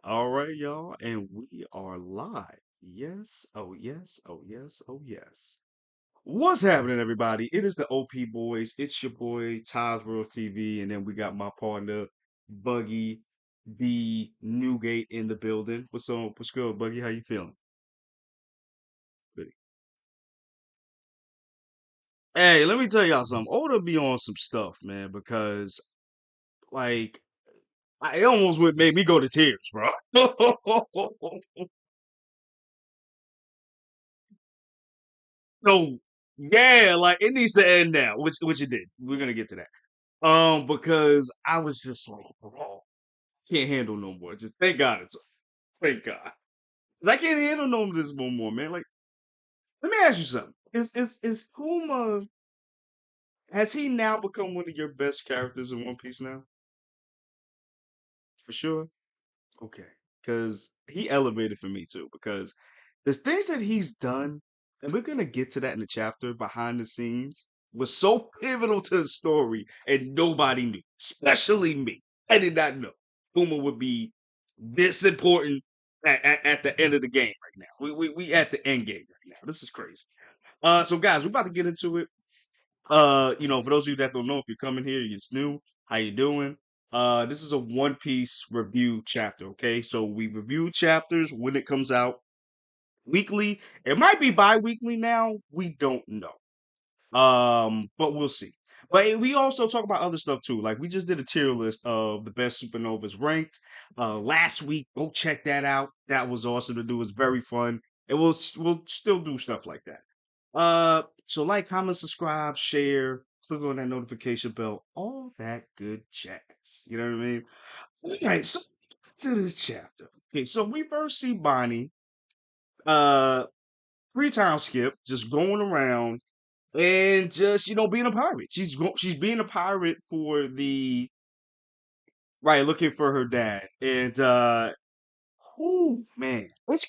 All right, y'all, and we are live. Yes, oh yes, oh yes, oh yes. What's happening, everybody? It is the OP Boys. It's your boy tais.worldtv, and then we got my partner Buggy B Newgate in the building. What's up? What's good, Buggy? How you feeling? Good. Hey, let me tell y'all something. Oda be on some stuff, man, because like it almost would make me go to tears, bro. So yeah, like it needs to end now, which it did. We're gonna get to that. Because I was just like, bro, can't handle no more. Just thank God it's thank God. 'Cause I can't handle this no more, man. Like, let me ask you something. Is Kuma, has he now become one of your best characters in One Piece now? For sure? Okay. Because he elevated for me too. Because the things that he's done, and we're gonna get to that in the chapter behind the scenes, was so pivotal to the story, and nobody knew, especially me. I did not know Puma would be this important at the end of the game right now. We at the end game right now. This is crazy. So guys, we're about to get into it. For those of you that don't know, if you're coming here, you're just new, how you doing? This is a One Piece review chapter, okay? So we review chapters when it comes out weekly. It might be bi-weekly now. We don't know. But we'll see. But we also talk about other stuff too. Like we just did a tier list of the best supernovas ranked last week. Go check that out. That was awesome to do. It was very fun. And we'll still do stuff like that. So like, comment, subscribe, share, click on that notification bell, all that good jazz. You know what I mean? Okay, so to this chapter. Okay, so we first see Bonnie, uh, 3 times skip, just going around and just being a pirate. She's being a pirate for the right, looking for her dad, and oh man, it's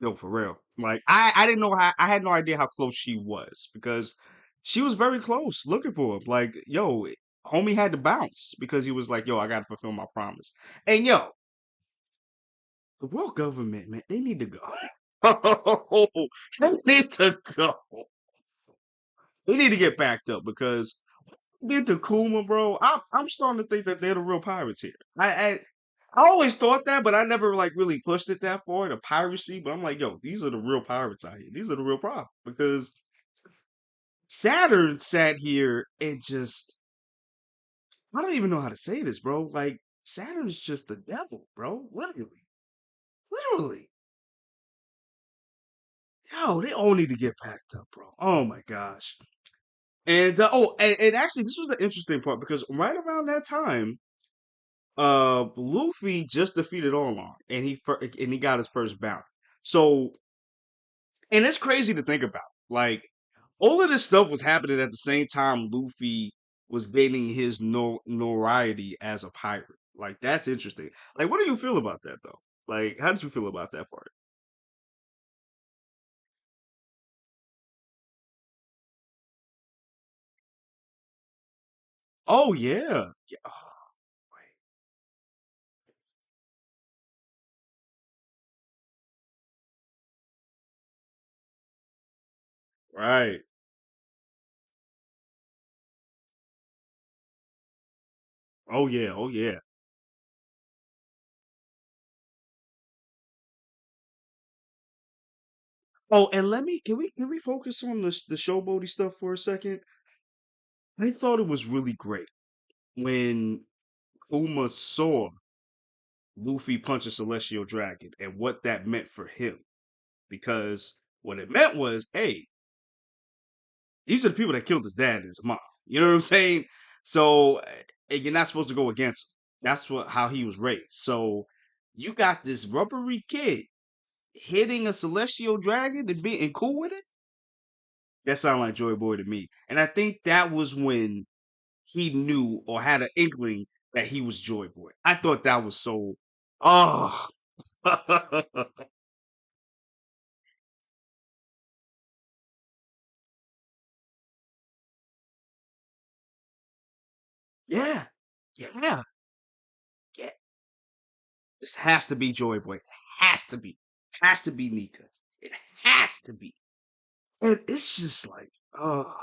no, for real. Like I didn't know how I had no idea how close she was because she was very close looking for him. Like, yo, homie had to bounce because he was like, yo, I gotta fulfill my promise. And yo, the world government, man, they need to go. They need to go. They need to get backed up because did to Kuma, bro. I'm starting to think that they're the real pirates here. I always thought that, but I never like really pushed it that far to piracy. But I'm like, yo, these are the real pirates out here. These are the real problem because Saturn sat here and just I don't even know how to say this, bro. Like Saturn is just the devil, bro. Literally, literally. Yo, they all need to get packed up, bro. Oh my gosh. And actually, this was the interesting part because right around that time, Luffy just defeated Arlong, and he got his first bounty. So, and it's crazy to think about. Like, all of this stuff was happening at the same time Luffy was gaining his notoriety as a pirate. Like, that's interesting. Like, what do you feel about that though? Like, how did you feel about that part? Oh yeah, yeah. Oh, right. Oh yeah. Oh yeah. Oh, and can we focus on the showboaty stuff for a second? I thought it was really great when Uma saw Luffy punch a celestial dragon and what that meant for him. Because what it meant was, hey, these are the people that killed his dad and his mom. You know what I'm saying? So and you're not supposed to go against him. That's how he was raised. So you got this rubbery kid hitting a celestial dragon and being cool with it. That sounded like Joy Boy to me. And I think that was when he knew or had an inkling that he was Joy Boy. I thought that was so. Oh, yeah, yeah, This has to be Joy Boy. Has to be. Has to be Nika. It has to be. And it's just like, oh,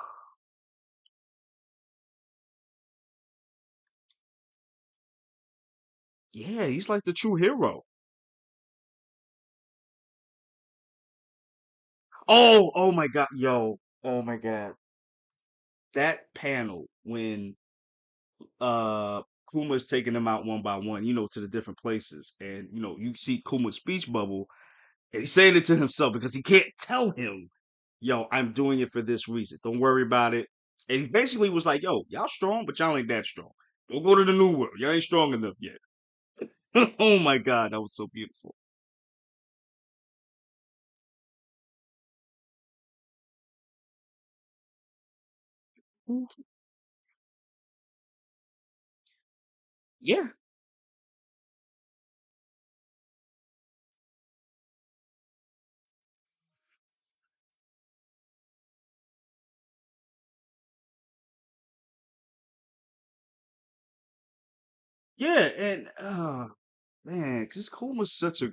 yeah, he's like the true hero. Oh my god, yo, oh my god, that panel when Kuma's taking them out one by one, to the different places, and you see Kuma's speech bubble, and he's saying it to himself because he can't tell him, yo, I'm doing it for this reason. Don't worry about it. And he basically was like, yo, y'all strong, but y'all ain't that strong. Don't go to the new world. Y'all ain't strong enough yet. Oh my god, that was so beautiful. Yeah, yeah, and man, cause Kuma's such a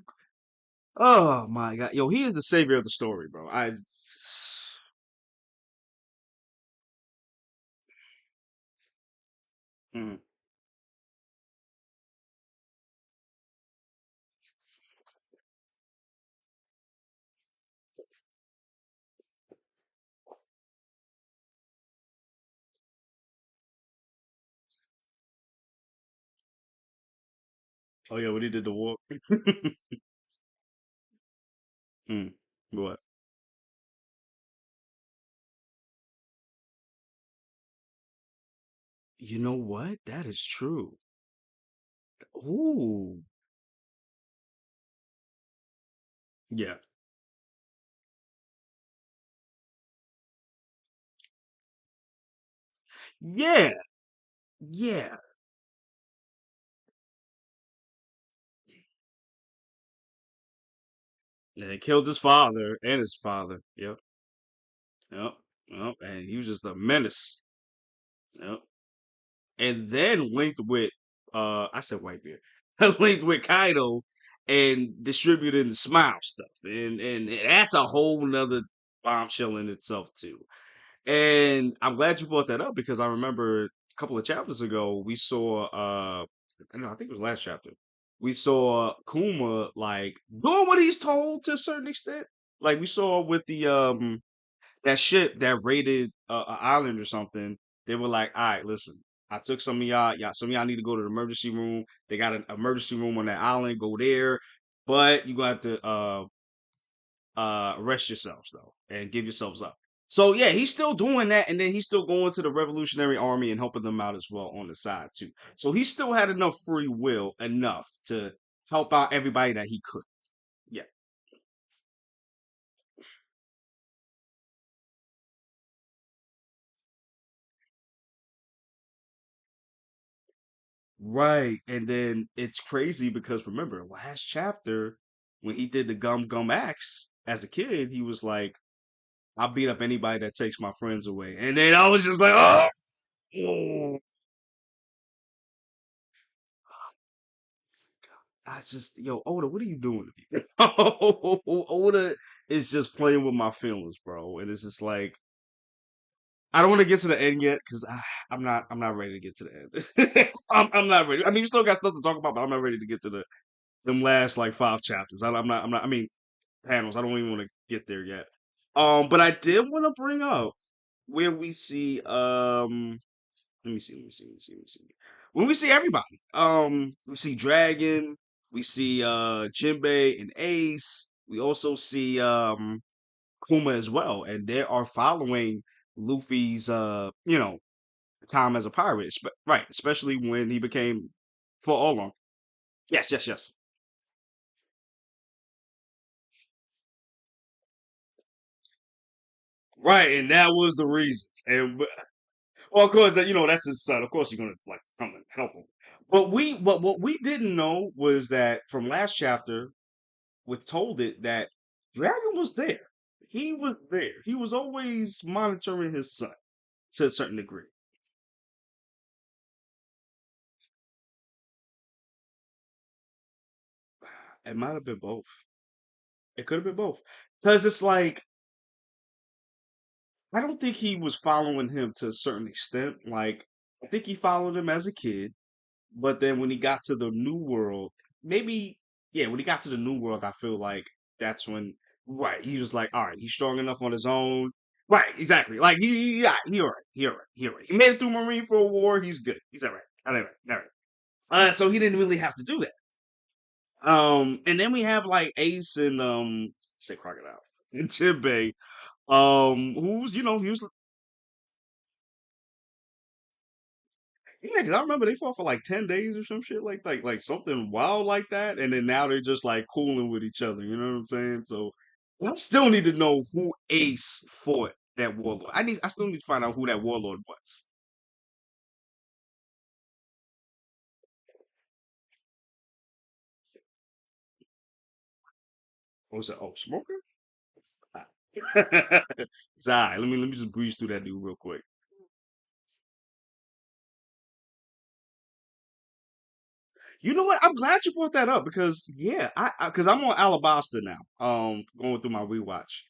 oh my god, yo, he is the savior of the story, bro. Mm. Oh yeah, when he did the war. Mm. What? You know what? That is true. Ooh, yeah, yeah, yeah. And they killed his father and his father. Yep, yep, yep. And he was just a menace. Yep. And then linked with I said Whitebeard. Linked with Kaido and distributing the smile stuff. And that's a whole nother bombshell in itself too. And I'm glad you brought that up because I remember a couple of chapters ago we saw I know I think it was last chapter. We saw Kuma like doing what he's told to a certain extent. Like we saw with the that ship that raided an island or something, they were like, "All right, listen, I took some of y'all. Some of y'all need to go to the emergency room. They got an emergency room on that island. Go there, but you got to rest yourselves though and give yourselves up." So yeah, he's still doing that, and then he's still going to the Revolutionary Army and helping them out as well on the side too. So he still had enough free will, enough to help out everybody that he could. Yeah. Right. And then it's crazy because remember, last chapter, when he did the gum gum axe as a kid, he was like, I'll beat up anybody that takes my friends away. And then I was just like, oh, I just, yo, Oda, what are you doing to me? Oda is just playing with my feelings, bro. And it's just like, I don't want to get to the end yet because I'm not ready to get to the end. I'm not ready. I mean, you still got stuff to talk about, but I'm not ready to get to them last like 5 chapters. I'm not. I mean, panels. I don't even want to get there yet. But I did want to bring up where we see let me see. When we see everybody. We see Dragon, we see Jinbei and Ace. We also see Kuma as well, and they are following Luffy's time as a pirate. Right, especially when he became for all long. Yes, yes, yes. Right, and that was the reason. And well, of course, that that's his son. Of course, you're gonna like come and help him. But what we didn't know was that from last chapter, we told it that Dragon was there. He was there. He was always monitoring his son to a certain degree. It might have been both. It could have been both. Because it's like I don't think he was following him to a certain extent. Like I think he followed him as a kid, but then when he got to the new world, maybe yeah, when he got to the new world, I feel like that's when right, he was like, all right, he's strong enough on his own. Right, exactly. Like yeah, he all right, he all right, he all right. He made it through Marine for a war. He's good. He's all right. All right, all right. So he didn't really have to do that. And then we have like Ace and say Crocodile and Tibbe, who's he was yeah, 'cause I remember they fought for like 10 days or some shit like something wild like that, and then now they're just like cooling with each other. You know what I'm saying? So I still need to know who Ace fought that warlord. I still need to find out who that warlord was. What was that? Oh, Smoker. It's all right. Let me just breeze through that dude real quick. You know what? I'm glad you brought that up because yeah, because I'm on Alabasta now. Going through my rewatch,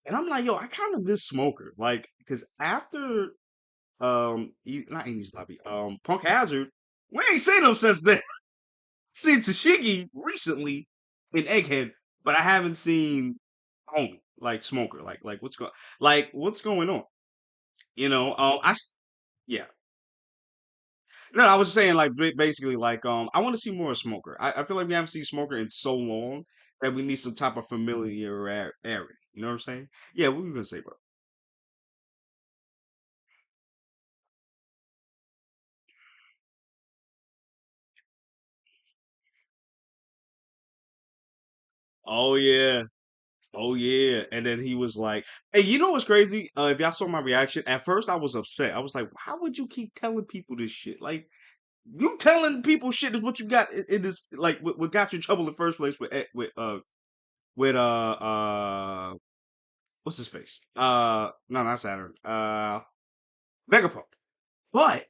and I'm like, yo, I kind of miss Smoker, like, because after not English Lobby, Punk Hazard, we ain't seen him since then. Seen Tashigi recently in Egghead, but I haven't seen Homie like Smoker, like what's going on? You know, yeah. No, I was saying like basically like I want to see more of Smoker. I feel like we haven't seen Smoker in so long that we need some type of familiarity. You know what I'm saying? Yeah, what were you gonna say, bro? Oh yeah. Oh yeah. And then he was like, "Hey, you know what's crazy? If y'all saw my reaction, at first I was upset. I was like, how would you keep telling people this shit? Like you telling people shit is what you got in this like what got you in trouble in the first place with what's his face? No, not Saturn. Vegapunk. But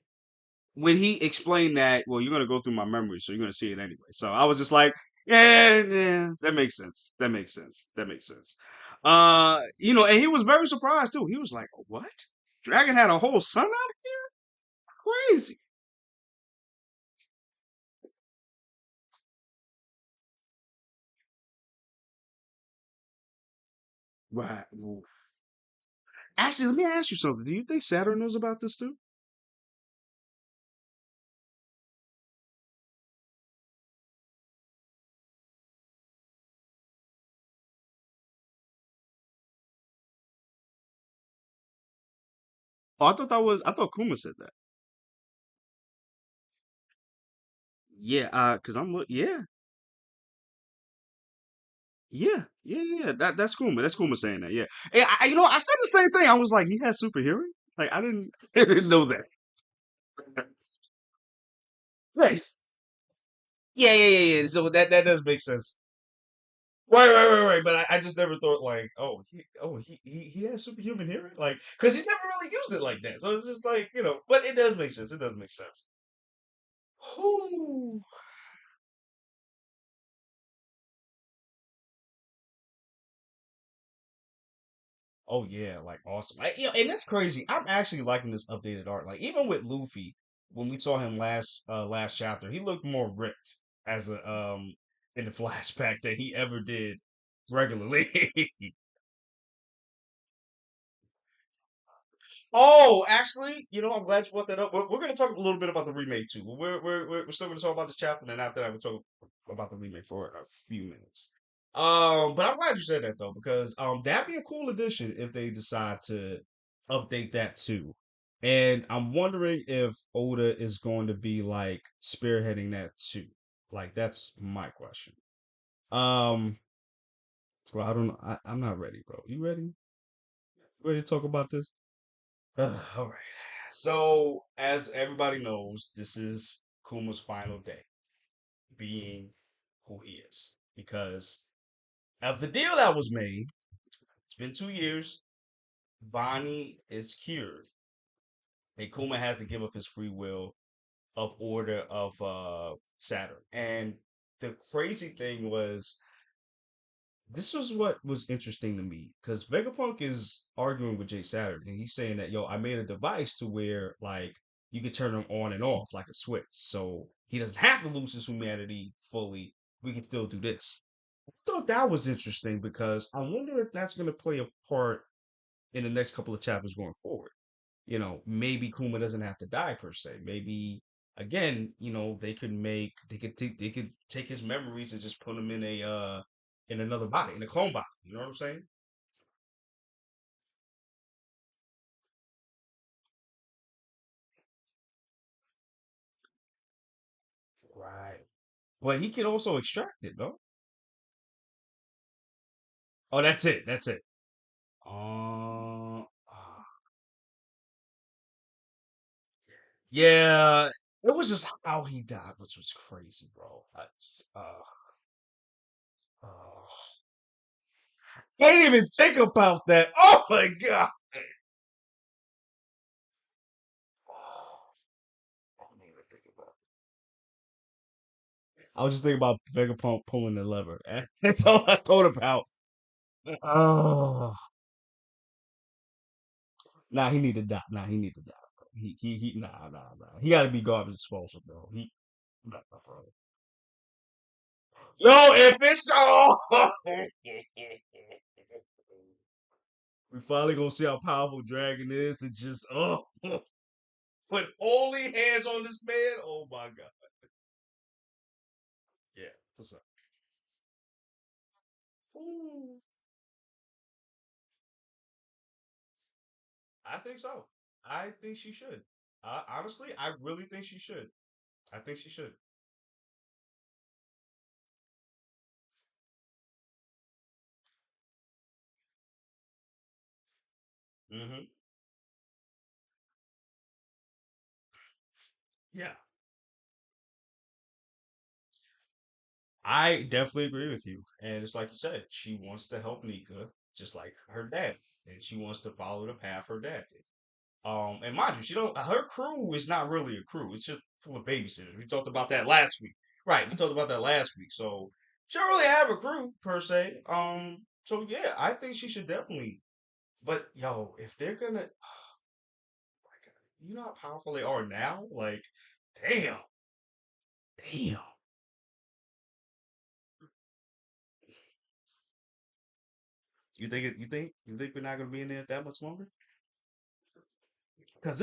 when he explained that, well, you're gonna go through my memories, so you're gonna see it anyway. So I was just like, yeah, yeah, that makes sense. That makes sense. That makes sense. And he was very surprised too. He was like, what? Dragon had a whole son out of here? Crazy. Right. Oof. Actually, let me ask you something. Do you think Saturn knows about this too? Oh, I thought Kuma said that. Yeah, cause yeah, yeah. That's Kuma. That's Kuma saying that. Yeah. Hey, I said the same thing. I was like, he has super hearing. Like, I didn't, I didn't know that. Nice. Yeah. So that does make sense. Right. But I just never thought like, he has superhuman hearing, like, because he's never really used it like that. So it's just like but it does make sense. It does make sense. Whew. Oh yeah, like awesome. And that's crazy. I'm actually liking this updated art. Like even with Luffy, when we saw him last chapter, he looked more ripped as a in the flashback than he ever did regularly. Oh, actually, I'm glad you brought that up. We're going to talk a little bit about the remake too. We're still going to talk about this chapter, and then after that, we'll talk about the remake for a few minutes. But I'm glad you said that though, because that'd be a cool addition if they decide to update that too. And I'm wondering if Oda is going to be like spearheading that too. Like that's my question. Um, bro, I don't know. I'm not ready, bro. You ready? Ready to talk about this? All right. So, as everybody knows, this is Kuma's final day, being who he is. Because of the deal that was made, it's been 2 years. Bonnie is cured. And Kuma has to give up his free will of order of Saturn. And the crazy thing was this was what was interesting to me because Vegapunk is arguing with Jay Saturn and he's saying that yo, I made a device to where like you can turn him on and off like a switch, so he doesn't have to lose his humanity fully. We can still do this. I thought that was interesting because I wonder if that's going to play a part in the next couple of chapters going forward. Maybe Kuma doesn't have to die per se. Maybe again, they could take his memories and just put him in a in another body, in a clone body. You know what I'm saying? Right. But he can also extract it, no? Oh, that's it. That's it. Yeah. It was just how he died, which was crazy, bro. Uh, I didn't even think about that. Oh my god. I didn't even think about I was just thinking about Vegapunk pulling the lever. That's all I thought about. Oh, nah, he need to die. Nah, he need to die. Bro. Nah. He got to be garbage disposal, bro. Nah, bro. Yo, if it's we finally gonna see how powerful Dragon is, and just put holy hands on this man. Oh my god. Yeah, what's up? Ooh, I think so. I think she should. Honestly, I really think she should. I think she should. Hmm. Yeah. I definitely agree with you. And it's like you said, she wants to help Nika just like her dad. And she wants to follow the path her dad did. And mind you, she don't her crew is not really a crew. It's just full of babysitters. We talked about that last week. Right, we talked about that last week. So she don't really have a crew per se. So yeah, I think she should definitely but yo, if they're gonna you know how powerful they are now? Like, damn, damn. You think we're not gonna be in there that much longer? Because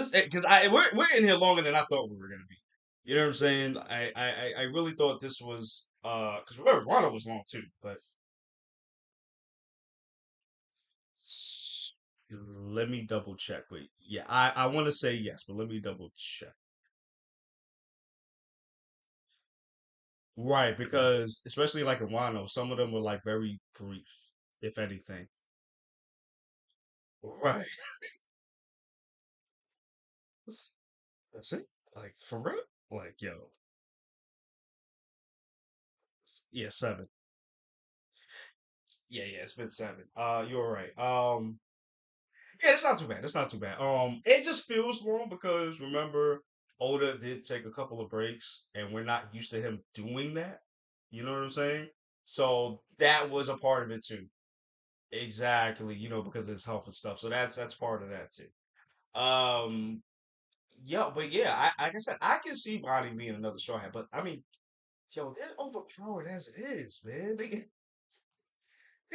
we're in here longer than I thought we were gonna be. You know what I'm saying? I really thought this was because remember Wano was long too, but let me double check. Wait, yeah, I want to say yes, but let me double check. Right, because especially like in Wano, some of them were like very brief, if anything. Right, that's it. Like for real, like yo, yeah, 7. Yeah, it's been 7. You're right. Yeah, it's not too bad. It's not too bad. It just feels long because remember, Oda did take a couple of breaks, and we're not used to him doing that. You know what I'm saying? So that was a part of it too. Exactly. Because of his health and stuff. So that's part of that too. Um, yeah, but yeah, like I said, I can see Bonnie being another straw hat, but I mean, yo, they're overpowered as it is, man. They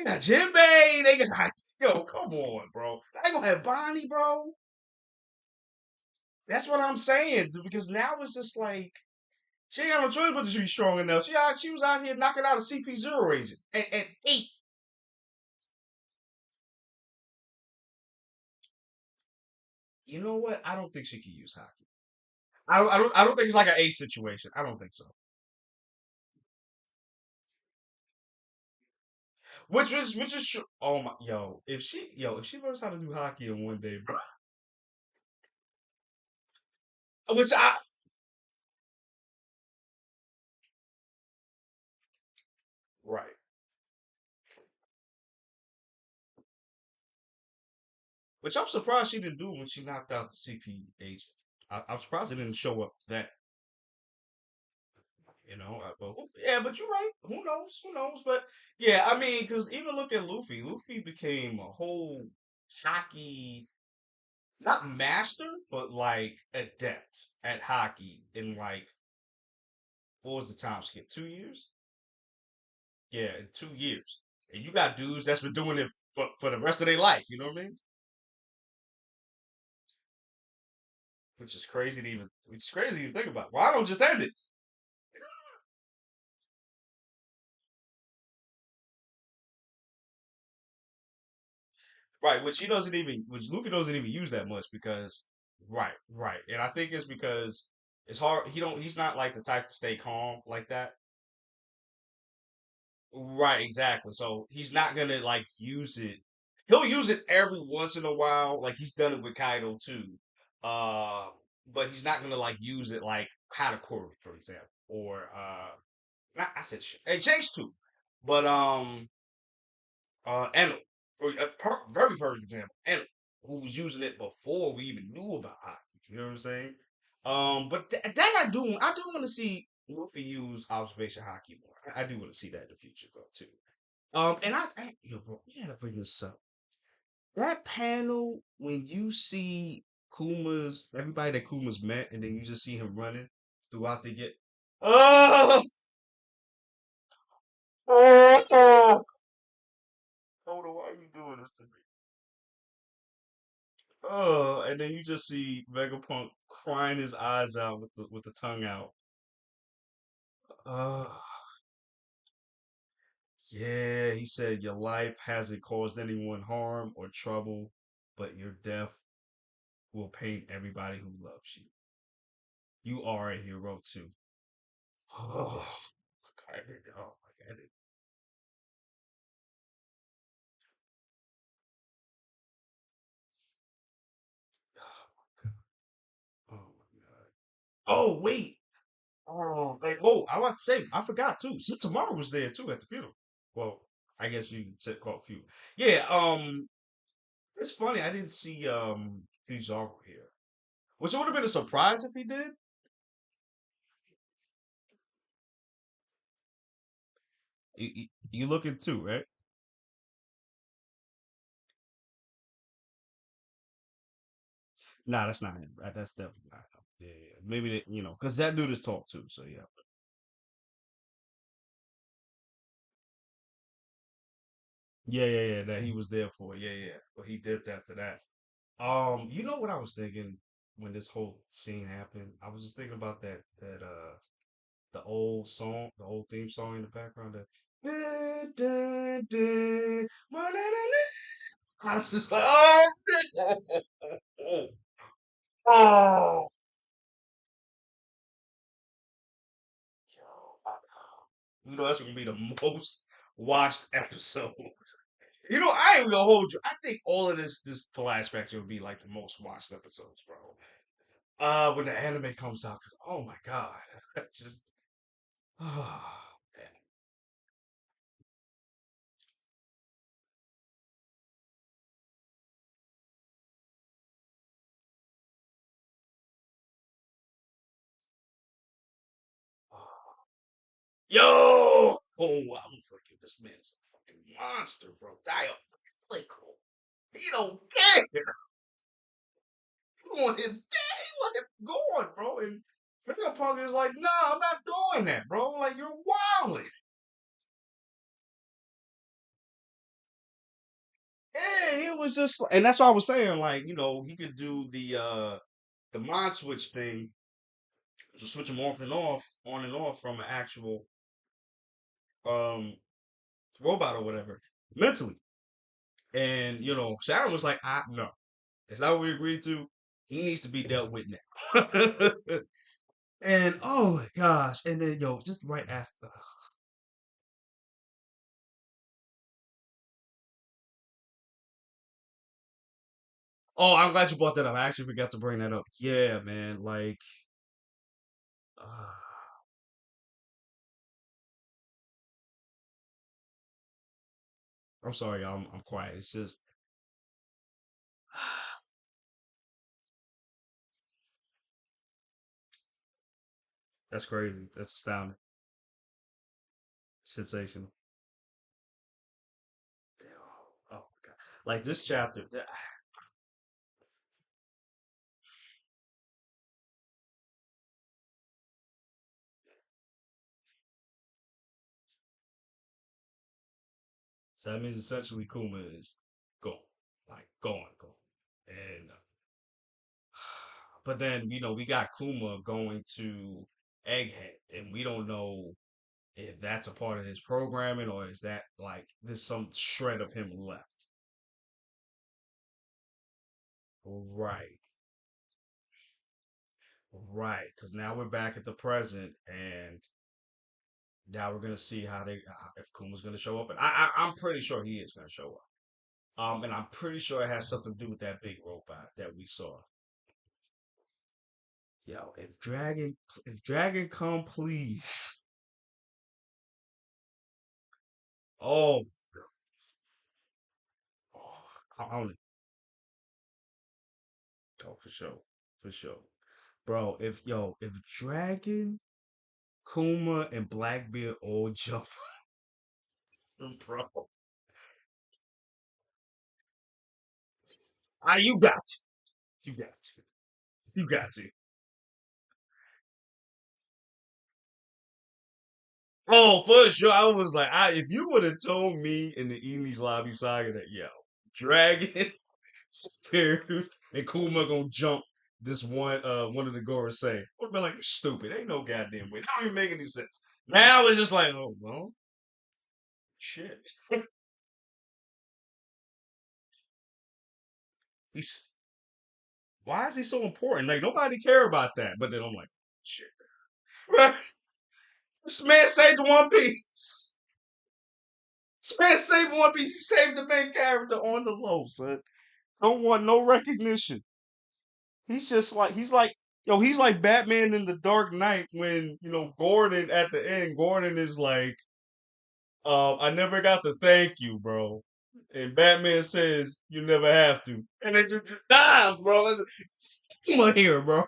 got Jinbei. They got yo, come on, bro. I gonna have Bonnie, bro. That's what I'm saying, because now it's just like she ain't got no choice but to be strong enough. She was out here knocking out a CP0 agent at 8. You know what? I don't think she can use hockey. I don't think it's like an ace situation. I don't think so. Which is true. Oh my, if she learns how to do hockey in one day, bro. Which I right. Which I'm surprised she didn't do when she knocked out the CP agent. I'm surprised it didn't show up that. Yeah, but you're right. Who knows? Who knows? But yeah, I mean, because even look at Luffy. Luffy became a whole hockey, not master, but like adept at hockey in like what was the time skip? 2 years? Yeah, in 2 years. And you got dudes that's been doing it for the rest of their life. You know what I mean? Which is crazy to think about. Why don't just end it? Right, which Luffy doesn't even use that much because, right, right, and I think it's because it's hard. He's not like the type to stay calm like that. Right, exactly. So he's not gonna like use it. He'll use it every once in a while, like he's done it with Kaido too. Uh, but he's not gonna like use it like katakuri, for example, or not, I said shit. It Shanks too, but Eno, for a very perfect example, Eno, who was using it before we even knew about hockey. You know what I'm saying? But that I do want to see Luffy use observation hockey more. I do want to see that in the future though too. And yo, bro, we gotta bring this up. That panel when you see everybody that Kuma's met, and then you just see him running throughout the get. Oh, oh, hold on, why are you doing this to me? Oh, and then you just see Vegapunk crying his eyes out with the tongue out. Oh, yeah, he said your life hasn't caused anyone harm or trouble, but your death will paint everybody who loves you. You are a hero too. Oh, God, oh my God. Oh my God. Oh wait. Oh, man. Oh, I want to say I forgot too. So tomorrow was there too at the funeral. Well, I guess you could say call funeral. Yeah. It's funny. I didn't see Zoro here, which would have been a surprise if he did. You looking too, right? Nah, that's not him. Right? That's definitely not him. Yeah, yeah. Maybe they, because that dude is tall too. So yeah. Yeah, yeah, yeah. That he was there for. Yeah, yeah. But he did that for that. You know what I was thinking when this whole scene happened? I was just thinking about that the old song, the old theme song in the background. I was just like, oh, oh. That's gonna be the most watched episode. I ain't gonna hold you. I think all of this flashback will be like the most watched episodes, bro. When the anime comes out, 'cause, oh my god, just oh, yo, oh, I was like, this man's a fucking monster, bro. Diabolical. He don't care. He want him dead. He want him gone, bro. And Punk is like, nah, I'm not doing that, bro. Like, you're wilding. Yeah, it was just, and that's what I was saying. Like, he could do the mind switch thing to switch him off and off, on and off from an actual um robot or whatever, mentally. And Sharon was like, no, it's not what we agreed to. He needs to be dealt with now. And oh my gosh, and then just right after. Oh, I'm glad you brought that up. I actually forgot to bring that up. Yeah, man. Like, uh, I'm sorry, y'all. I'm quiet. It's just that's crazy. That's astounding. sensational. Oh my god! Like this chapter. So that means essentially Kuma is gone, like gone. And but then we got Kuma going to Egghead, and we don't know if that's a part of his programming or is that like there's some shred of him left. Right, right. Because now we're back at the present, and now we're gonna see how they if Kuma's gonna show up, and I'm pretty sure he is gonna show up. And I'm pretty sure it has something to do with that big robot that we saw. Yo, if Dragon come, please. Oh, oh, I don't oh, for sure, for sure, bro. If Dragon, Kuma, and Blackbeard all jump, bro, you got to, you got to, you got to. Oh, for sure. I was like, if you would have told me in the Enies Lobby saga that Dragon, Spirit, and Kuma gonna jump this one of the Goras say, I would have been like, you're stupid. Ain't no goddamn way. That don't even make any sense. Now it's just like, oh well, shit. He's Why is he so important? Like nobody care about that. But then I'm like, shit. This man saved One Piece. This man saved One Piece. He saved the main character on the low, son. Don't want no recognition. He's like Batman in the Dark Knight when Gordon at the end. Gordon is like, I never got to thank you, bro. And Batman says you never have to, and it just dies, bro. Come on here, bro.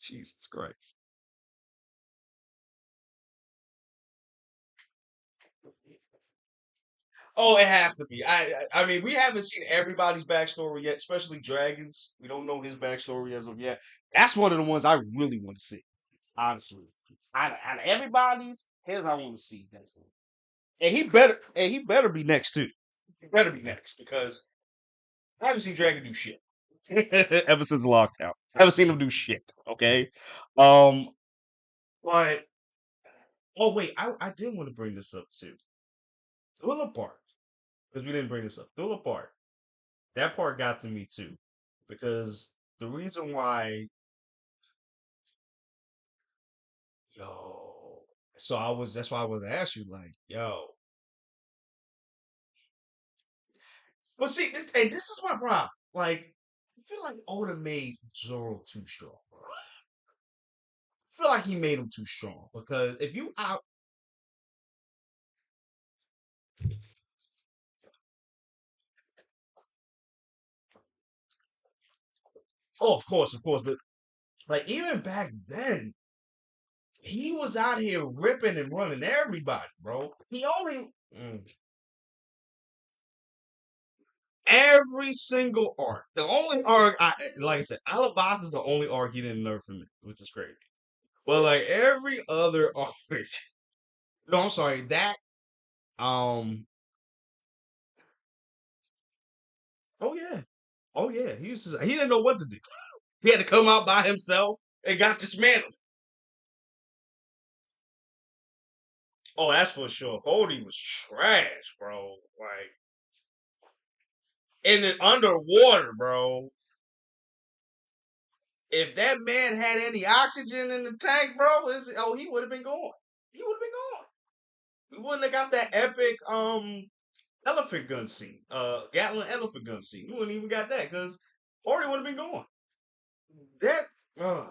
Jesus Christ. Oh, it has to be. I mean, we haven't seen everybody's backstory yet, especially Dragons. We don't know his backstory as of yet. That's one of the ones I really want to see. Honestly, out of everybody's, his I want to see. That's one. And he better be next too. He better be next because I haven't seen Dragon do shit ever since Lockdown. I haven't seen him do shit. Okay, um, but oh wait, I did want to bring this up too. Thriller part because we didn't bring this up. Thriller part. That part got to me too because the reason why, yo, so that's why I was to ask you like, yo, but see, this is my problem. Like, I feel like Oda made Zoro too strong. I feel like he made him too strong because if you out, oh, of course, but like even back then, he was out here ripping and running everybody, bro. He only every single arc. The only arc, like I said, Alabasta is the only arc he didn't nerf for me, which is crazy. But like every other arc, no, I'm sorry, that um, oh yeah, oh yeah, he didn't know what to do. He had to come out by himself and got dismantled. Oh, that's for sure. Cody was trash, bro. Like in the underwater, bro. If that man had any oxygen in the tank, bro, he would have been gone. He would have been gone. We wouldn't have got that epic elephant gun scene. Gatlin elephant gun scene. We wouldn't even got that because Cody would have been gone. That uh,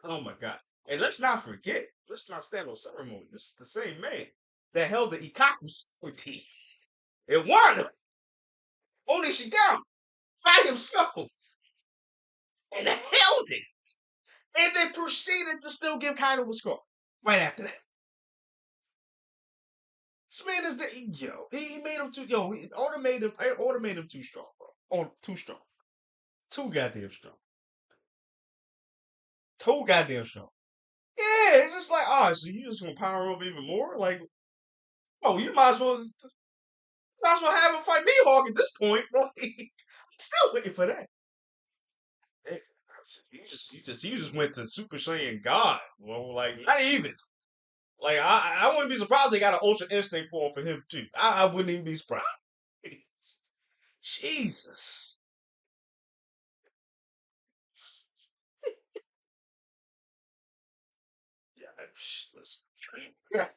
oh my god. And let's not forget, let's not stand on ceremony. This is the same man that held the Ikaku sovereignty and won him. Only Shigami by himself and held it. And then proceeded to still give Kaido a score right after that. This man is the yo. He made him too yo. Order made him too strong, bro. Oh, too strong. Too goddamn strong. Too goddamn strong. Yeah, it's just like, oh, so you just gonna power up even more? Like, oh, you might as well have him fight Mihawk at this point, bro. I'm still waiting for that. Nigga, you just went to Super Saiyan God. Well, like not even. Like I wouldn't be surprised they got an Ultra Instinct form for him too. I wouldn't even be surprised. Jesus. Yeah, listen.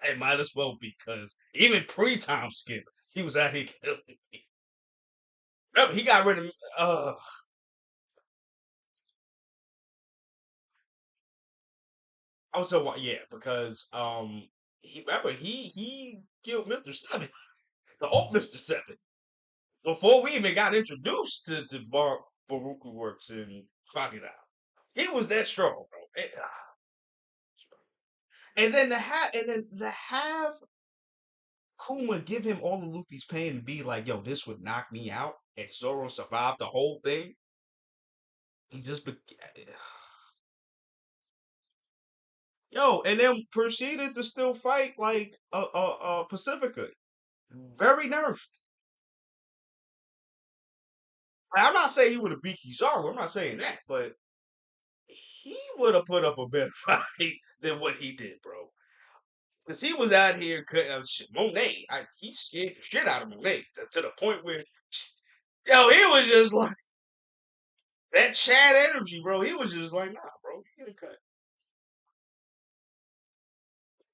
It might as well because even pre-time skip, he was out here killing me. Remember, he got rid of. I was so yeah because he killed Mister Seven, the old Mister Seven, before we even got introduced to Baruchu Works and Crocodile. He was that strong, bro. And then to have Kuma give him all of Luffy's pain and be like, "Yo, this would knock me out," and Zoro survived the whole thing. He just be- Yo, and then proceeded to still fight like Pacifica. Very nerfed. I'm not saying he would have beat Kizaru. I'm not saying that, but he would have put up a better fight than what he did, bro. Because he was out here cutting Monet. He scared the shit out of Monet to the point where, yo, he was just like that Chad energy, bro. He was just like, nah, bro, you get a cut.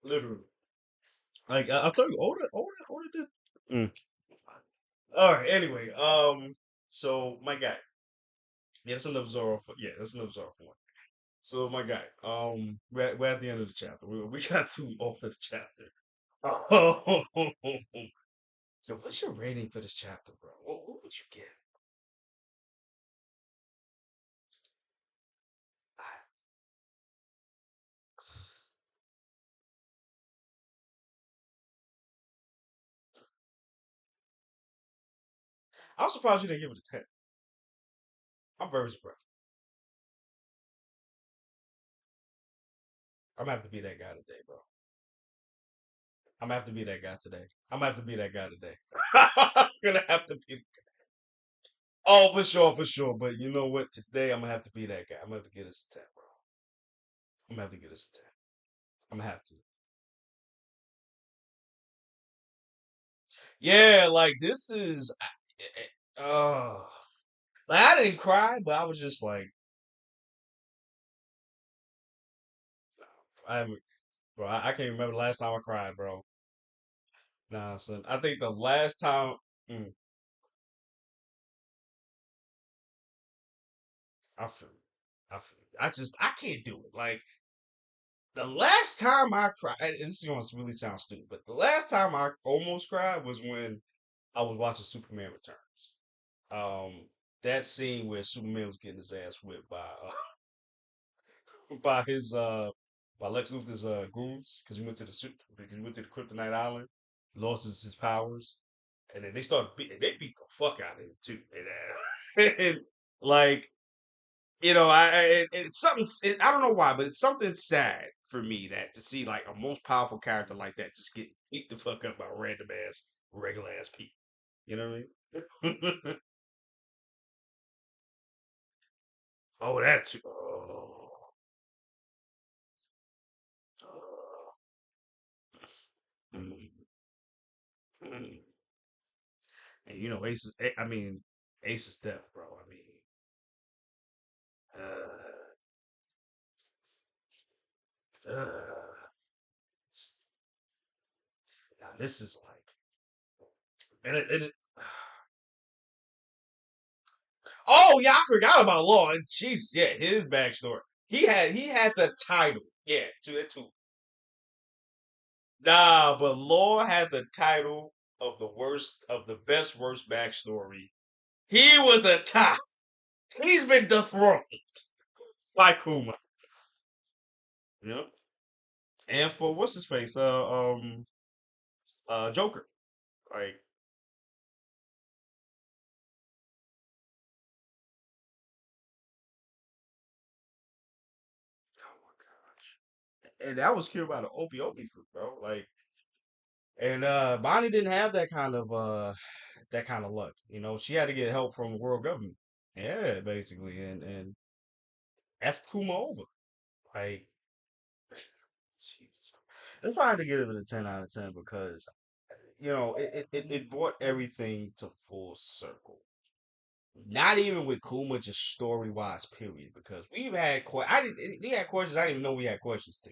Literally. Like I'll tell you, older did. Mm. All right. Anyway, so my guy, yeah, that's enough Zoro for that's enough Zoro for one. So my guy, we're at the end of the chapter. We got through all of the chapter. Oh, yo, what's your rating for this chapter, bro? What would you give? I, I'm surprised you didn't give it a 10. I'm very surprised. I'm gonna have to be that guy today, bro. I'm gonna have to be that guy today. I'm gonna have to be that guy today. I'm gonna have to be. Oh, for sure, for sure. But you know what? Today I'm gonna have to be that guy. I'm gonna have to get us a 10, bro. I'm gonna have to get us a 10. I'm gonna have to. Yeah, like this is. Oh, like I didn't cry, but I was just like, I, bro, I can't remember the last time I cried, bro. Nah, son. I think the last time. Mm, I feel. I feel. I can't do it. Like the last time I cried, and this is going to really sound stupid, but the last time I almost cried was when I was watching Superman Returns. Um, that scene where Superman was getting his ass whipped by by his by Lex Luthor's goons because because he went to the Kryptonite Island, lost his powers, and then they beat the fuck out of him too, and like it's something. I don't know why, but it's something sad for me that to see like a most powerful character like that just get beat the fuck up by random ass, regular ass people. You know what I mean? Oh, that too. Oh, oh. Mm, mm. And Ace is. I mean, Ace is death, bro. I mean, uh, uh, now this is like, and it. Oh yeah, I forgot about Law. And Jesus, yeah, his backstory. He had the title. Yeah, to nah, but Law had the title of the best worst backstory. He was the top. He's been dethroned by Kuma. Yep. And for what's his face? Joker. Like, oh my gosh. And that was killed by the Opie fruit, bro. Like, and Bonnie didn't have that kind of luck. You know, she had to get help from the world government. Yeah, basically, and F Kuma over. Like, jeez. That's why I had to give it a 10 out of 10 because it brought everything to full circle. Not even with Kuma, just story wise, period. Because we've had I didn't. He had questions I didn't even know we had questions to.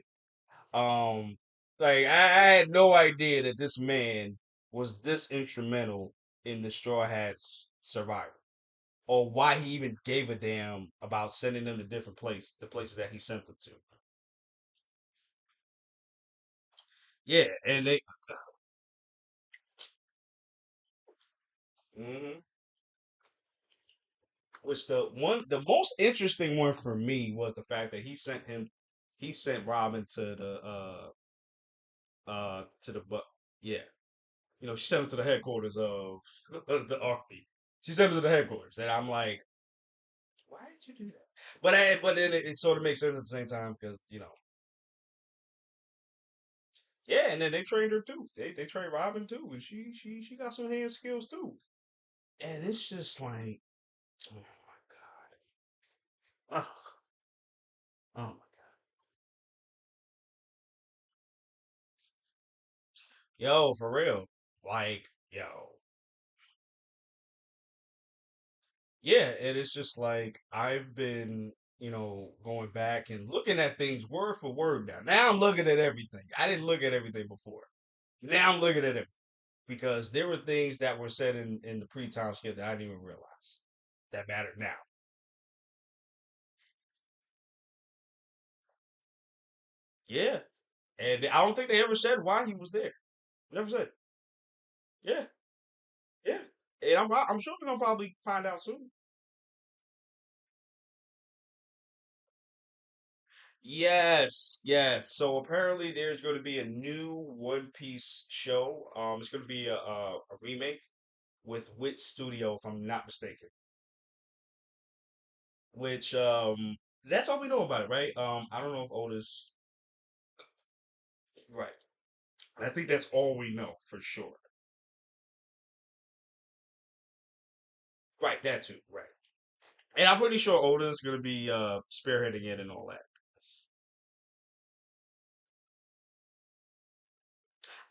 Like I had no idea that this man was this instrumental in the Straw Hats' survival, or why he even gave a damn about sending them to different the places that he sent them to. Yeah, and they. Mhm. Which the most interesting one for me was the fact that he sent Robin to the but yeah, she sent him to the headquarters of the army. She sent him to the headquarters, and I'm like, why did you do that? But then it sort of makes sense at the same time because yeah, and then they trained her too. They trained Robin too, and she got some hand skills too. And it's just like, oh my god, oh my god, yo, for real, like yo, yeah, and it's just like I've been, going back and looking at things word for word now. Now I'm looking at everything. I didn't look at everything before. Now I'm looking at it because there were things that were said in the pre-time skip that I didn't even realize that mattered now. Yeah, and I don't think they ever said why he was there. Never said. Yeah, yeah, and I'm sure we're gonna probably find out soon. Yes, yes. So apparently there's going to be a new One Piece show. It's going to be a remake with Wit Studio, if I'm not mistaken. Which that's all we know about it, right? I don't know if Otis. Right. I think that's all we know for sure. Right, that too. Right. And I'm pretty sure Oda's going to be spearheading it and all that.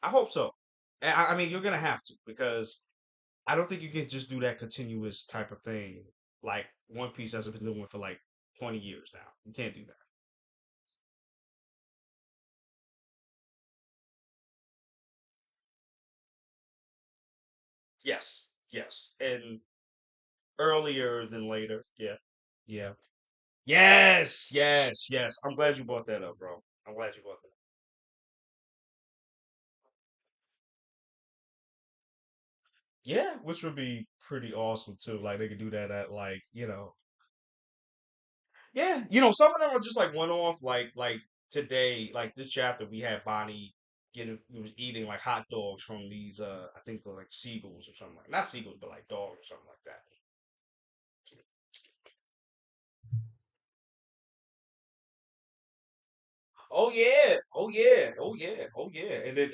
I hope so. I mean, you're going to have to because I don't think you can just do that continuous type of thing like One Piece has been doing for like 20 years now. You can't do that. Yes, yes. And earlier than later. Yeah, yeah. Yes, yes, yes. I'm glad you brought that up, bro. I'm glad you brought that up. Yeah, which would be pretty awesome too. Like they could do that at yeah, some of them are just like one off. Like today, like this chapter, we had Bonnie he was eating like hot dogs from these I think they're like seagulls or something like not seagulls, but like dogs or something like that. Oh yeah, oh yeah, oh yeah, oh yeah. And then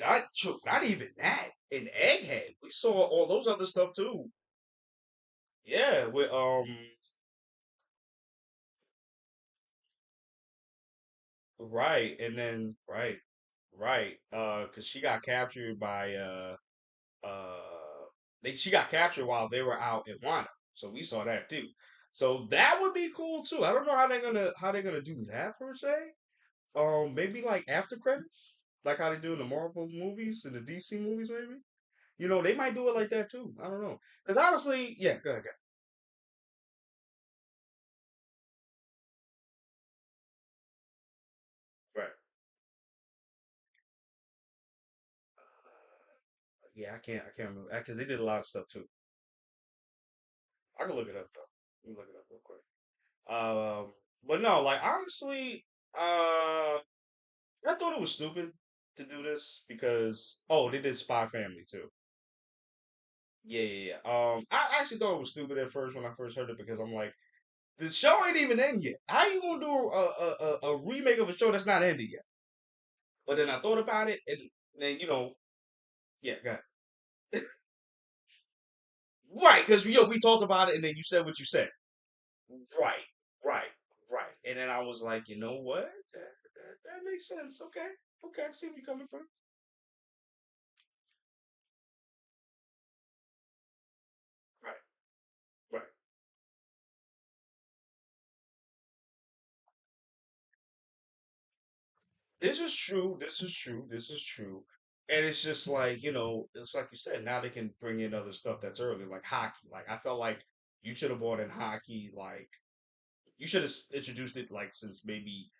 not even that. In Egghead, we saw all those other stuff too. Yeah, with right, and then right, because she got captured by she got captured while they were out in Wano, so we saw that too. So that would be cool too. I don't know how they're gonna do that per se. Maybe like after credits, like how they do in the Marvel movies and the DC movies, maybe. They might do it like that too. I don't know. Because honestly, yeah, go ahead, go ahead. Right. Yeah, I can't remember because they did a lot of stuff too. I can look it up though. Let me look it up real quick. But no, like honestly, I thought it was stupid to do this because oh, they did Spy Family too. Yeah, yeah, yeah. I actually thought it was stupid at first when I first heard it because I'm like, the show ain't even in yet. How you gonna do a remake of a show that's not ended yet? But then I thought about it, and then yeah, go ahead. Right, because we talked about it, and then you said what you said. Right, right, right. And then I was like, you know what? That makes sense. Okay, okay, I see where you're coming from. Right, right. This is true. This is true. This is true. And it's just like, it's like you said, now they can bring in other stuff that's early, like hockey. Like I felt like you should have brought in hockey, like you should have introduced it like since maybe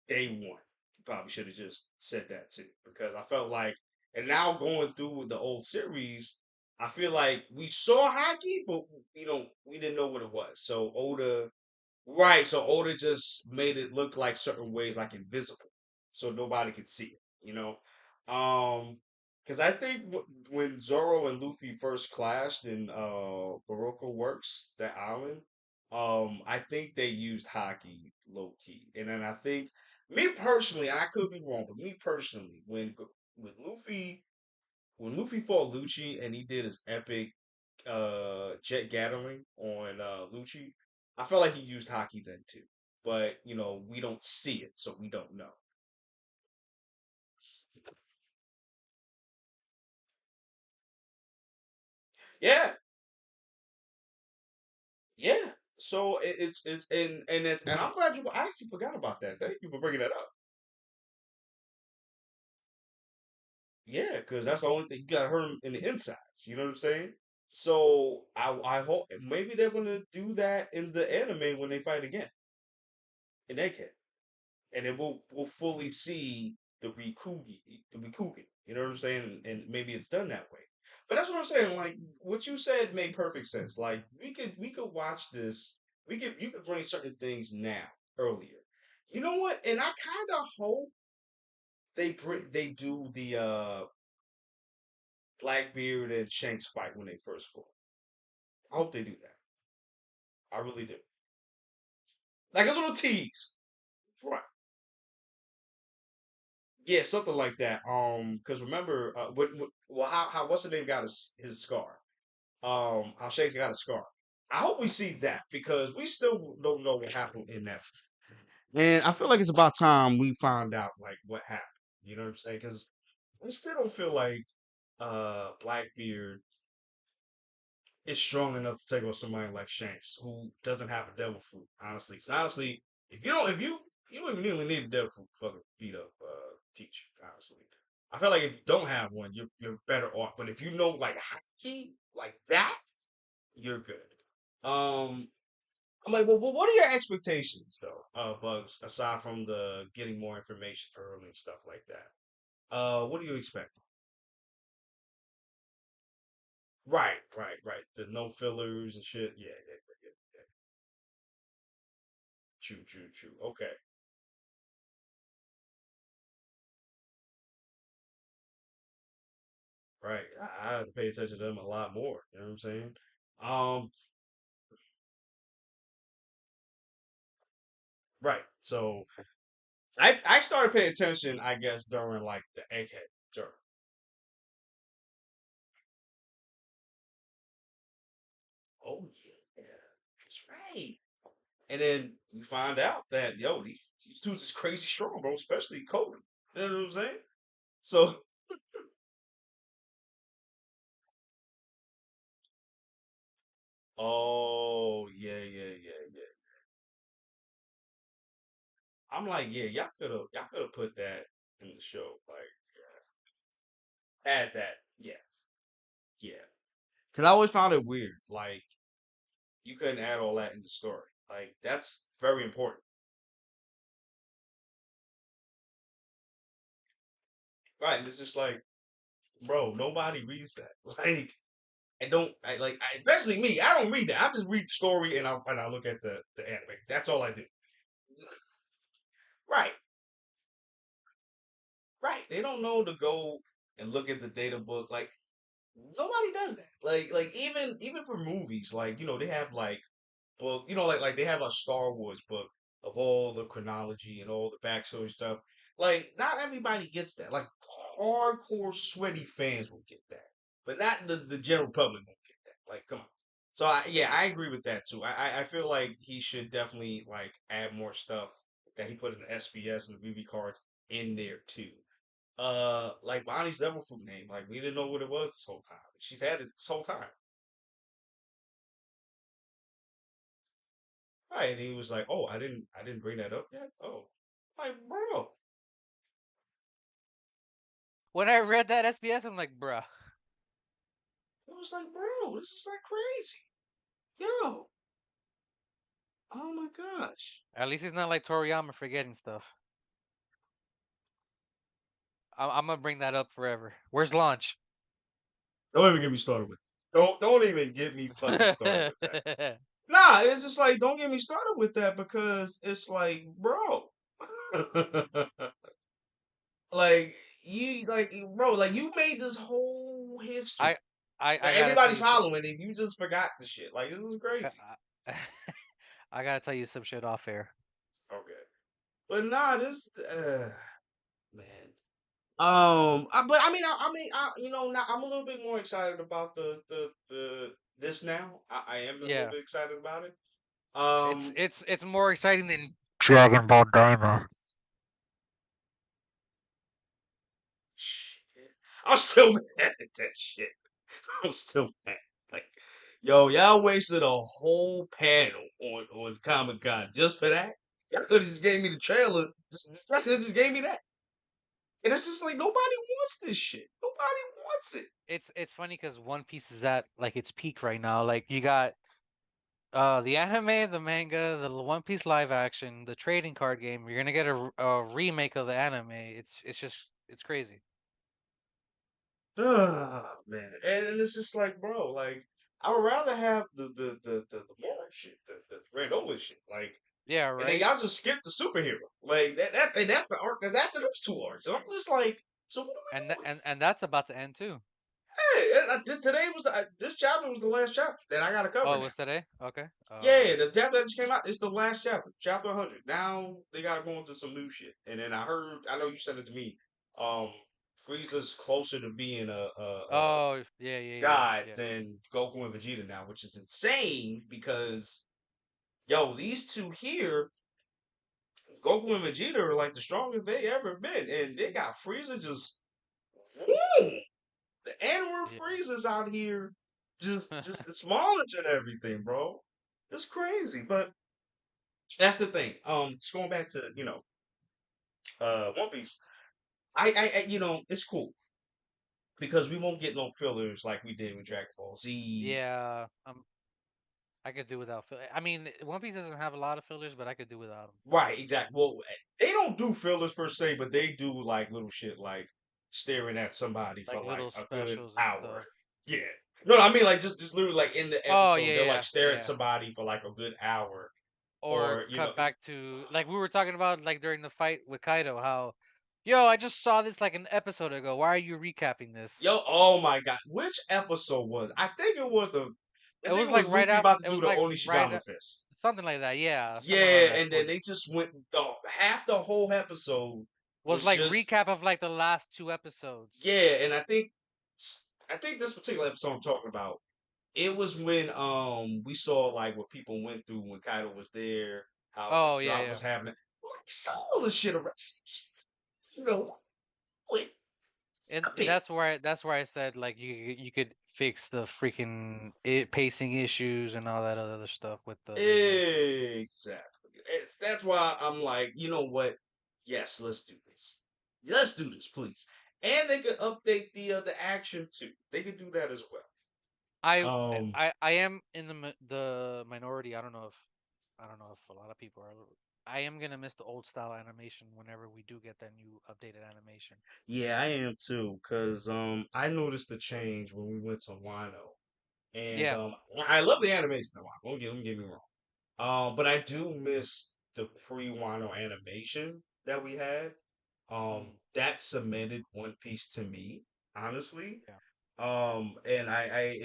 day one. You probably should have just said that too. Because I felt like and now going through the old series, I feel like we saw hockey, but we didn't know what it was. So Oda Right, so Oda just made it look like certain ways, like invisible, so nobody could see it. Because I think when Zoro and Luffy first clashed in Baroque Works, that island, I think they used hockey low key, and then I think me personally, I could be wrong, but me personally, when Luffy fought Lucci and he did his epic jet Gatling on Lucci, I felt like he used hockey then too. But we don't see it, so we don't know. Yeah, yeah. So it's and I'm glad I actually forgot about that. Thank you for bringing that up. Yeah, because that's the only thing you gotta hurt him in the insides. You know what I'm saying? So I hope maybe they're gonna do that in the anime when they fight again in Egghead. And then we'll fully see the Rikugi. You know what I'm saying? And maybe it's done that way. But that's what I'm saying. Like what you said made perfect sense. Like we could watch this. You could bring certain things now earlier. You know what? And I kind of hope they do the Blackbeard and Shanks fight when they first fought. I hope they do that. I really do. Like a little tease. Right. Yeah, something like that. Because remember, well, how what's the name got his scar? How Shakespeare got a scar. I hope we see that because we still don't know what happened in that. And I feel like it's about time we found out like what happened. You know what I'm saying? Because I still don't feel like Blackbeard is strong enough to take on somebody like Shanks, who doesn't have a devil fruit. Honestly, 'cause honestly, if you don't even really need a devil fruit to fucking beat up teacher. Honestly, I feel like if you don't have one, you're better off. But if you know like hockey like that, you're good. Um, I'm like, well, what are your expectations though, Bugs? Aside from the getting more information early and stuff like that, what do you expect? Right, right, right. The no fillers and shit. Yeah, yeah, yeah, yeah. Yeah. True, true, true. Okay, right. I have to pay attention to them a lot more. You know what I'm saying? Um, right. So I started paying attention, I guess, during like the egghead journey. Oh yeah, that's right. And then you find out that these dudes is crazy strong, bro. Especially Cody. You know what I'm saying? So, oh yeah, yeah, yeah, yeah. I'm like, yeah, y'all could have put that in the show. Like, add that. Yeah, yeah. Because I always found it weird. Like, you couldn't add all that in the story. Like, that's very important. Right? And it's just like, bro, nobody reads that. Like, especially me. I don't read that. I just read the story and I look at the anime. That's all I do. Right, right. They don't know to go and look at the data book. Like nobody does that. Like even for movies, like they have like well, like they have a Star Wars book of all the chronology and all the backstory stuff. Like, not everybody gets that. Like, hardcore sweaty fans will get that, but not the general public won't get that. Like, come on. So yeah, I agree with that too. I feel like he should definitely like add more stuff that he put in the SBS and the VV cards in there too. Like Bonnie's devil fruit name, like we didn't know what it was this whole time. She's had it this whole time. Right, and he was like, "Oh, I didn't bring that up yet." Oh, like, bro, When I read that SBS, I'm like, bruh. I was like, "Bro, this is like crazy, yo, oh my gosh." At least he's not like Toriyama forgetting stuff. I'm gonna bring that up forever. Where's launch? Don't even get me started with. Don't even get me fucking started with that. Nah, it's just like don't get me started with that because it's like, bro, like bro, like you made this whole history I, I that gotta tell everybody's you some. following and you just forgot the shit. Like this is I, crazy. I, I gotta tell you some shit off air. Okay, but nah, this man. but now I'm a little bit more excited about the this now. I am a little Yeah, bit excited about it. it's Um, it's it's more exciting than Dragon Ball Daima. shit. I'm still mad at that shit. I'm still mad. Like, yo, y'all wasted a whole panel on Comic Con just for that. Y'all could have just gave me the trailer. Y'all could have just gave me that. And it's just like nobody wants this shit. Nobody wants it. It's funny because One Piece is at like its peak right now. Like you got the anime, the manga, the One Piece live action, the trading card game. You're gonna get a remake of the anime. It's just it's crazy. Man, and it's just like, bro, like I would rather have the moral shit, the Randola shit, like, Yeah, and then right. y'all just skip the superhero, like and that's the arc. Cause after those two arcs, so I'm just like, so what are And we doing? and that's about to end too. Hey, today was this chapter was the last chapter that I got to cover Oh, it now. was today? Okay. Yeah, the chapter that just came out. It's the last chapter, chapter 100. Now they got to go into some new shit. And then I know you sent it to me. Um, Frieza's closer to being a Oh, yeah, yeah, yeah, God yeah. than Goku and Vegeta now, which is insane because yo, these two here, Goku and Vegeta are like the strongest they ever been, and they got Frieza just woo, the animal Yeah. Frieza's out here just smallest and everything, bro. It's crazy, but that's the thing. Just going back to One Piece. It's cool because we won't get no fillers like we did with Dragon Ball Z. Yeah, I could do without I mean, One Piece doesn't have a lot of fillers, but I could do without them. Right, exactly. Well, they don't do fillers per se, but they do like little shit like staring at somebody for Like like little a good specials and hour. stuff. Yeah. No, I mean like just literally like in the Oh, episode, yeah, they'll like yeah, stare at yeah. somebody for like a good hour. Or Or, cut back to like we were talking about like during the fight with Kaido, how, yo, I just saw this like an episode ago. Why are you recapping this? yo, oh my god. Which episode was it? I It think was it like was right Luffy after. about to It do was the like Onishigama fist. something like that. Yeah, something around Yeah, that and then towards they just went the half the whole episode was was like just recap of like the last two episodes. yeah, and I think this particular episode I'm talking about, it was when we saw like what people went through when Kaido was there, how the Oh yeah, drop yeah. was happening. Like saw all this shit around. You know, wait, And stop it. that's where I said like you could fix the freaking pacing issues and all that other stuff with the remake. Exactly. That's why I'm like, you know what? Yes, let's do this. Let's do this, please. And they could update the action too. They could do that as well. I Um, I am in the minority. I don't know if a lot of people are. I am gonna miss the old style animation whenever we do get that new updated animation. yeah, I am too, cause I noticed the change when we went to Wano, and Yeah. I love the animation of Wano. Don't get me wrong. But I do miss the pre-Wano animation that we had. that cemented One Piece to me, honestly. Yeah. And I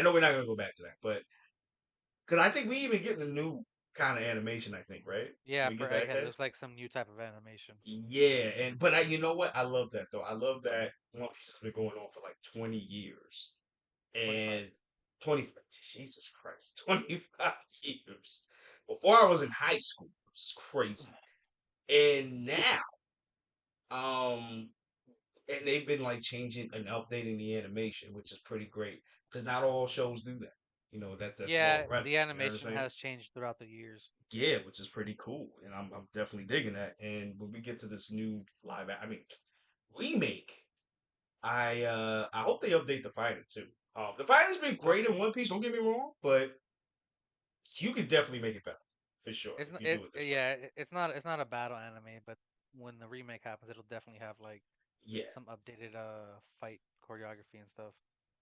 know we're not gonna go back to that, but because I think we even getting a new kind of animation. I think, right? Yeah, We get for to Egghead, Egghead. there's like some new type of animation. Yeah, but you know what? I love that though. I love that One Piece has been going on for like 20 years 25. and 20. Jesus Christ, 25 years. Before I was in high school, it's crazy. And now, um, and they've been like changing and updating the animation, which is pretty great because not all shows do that. That's more Yeah, relevant. the You know what I'm animation saying? has changed throughout the years. Yeah, which is pretty cool, and I'm definitely digging that. And when we get to this new I mean, remake, I hope they update the fighting too. The fighting's been great in One Piece. Don't get me wrong, but you could definitely make it better for sure It's if not you do it this way. yeah, it's not a battle anime, but when the remake happens, it'll definitely have like Yeah, some updated fight choreography and stuff.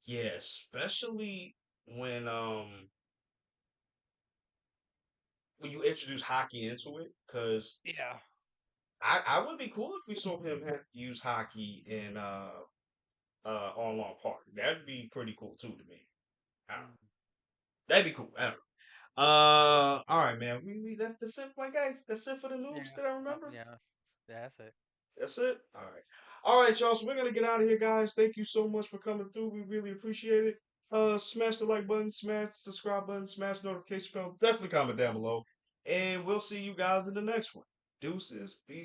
yeah, especially when um when you introduce hockey into it, because Yeah. I would be cool if we saw him use hockey in on Long Park. That'd be pretty cool too to me. I don't know. Mm, That'd be cool. I don't know. All right, man. That's it, my guy. That's it for the news yeah. that I remember. Yeah. Yeah, that's it. That's it. All right, y'all. So we're gonna get out of here, guys. Thank you so much for coming through. We really appreciate it. Smash the like button, smash the subscribe button, smash the notification bell. Definitely comment down below, and we'll see you guys in the next one. Deuces. Peace.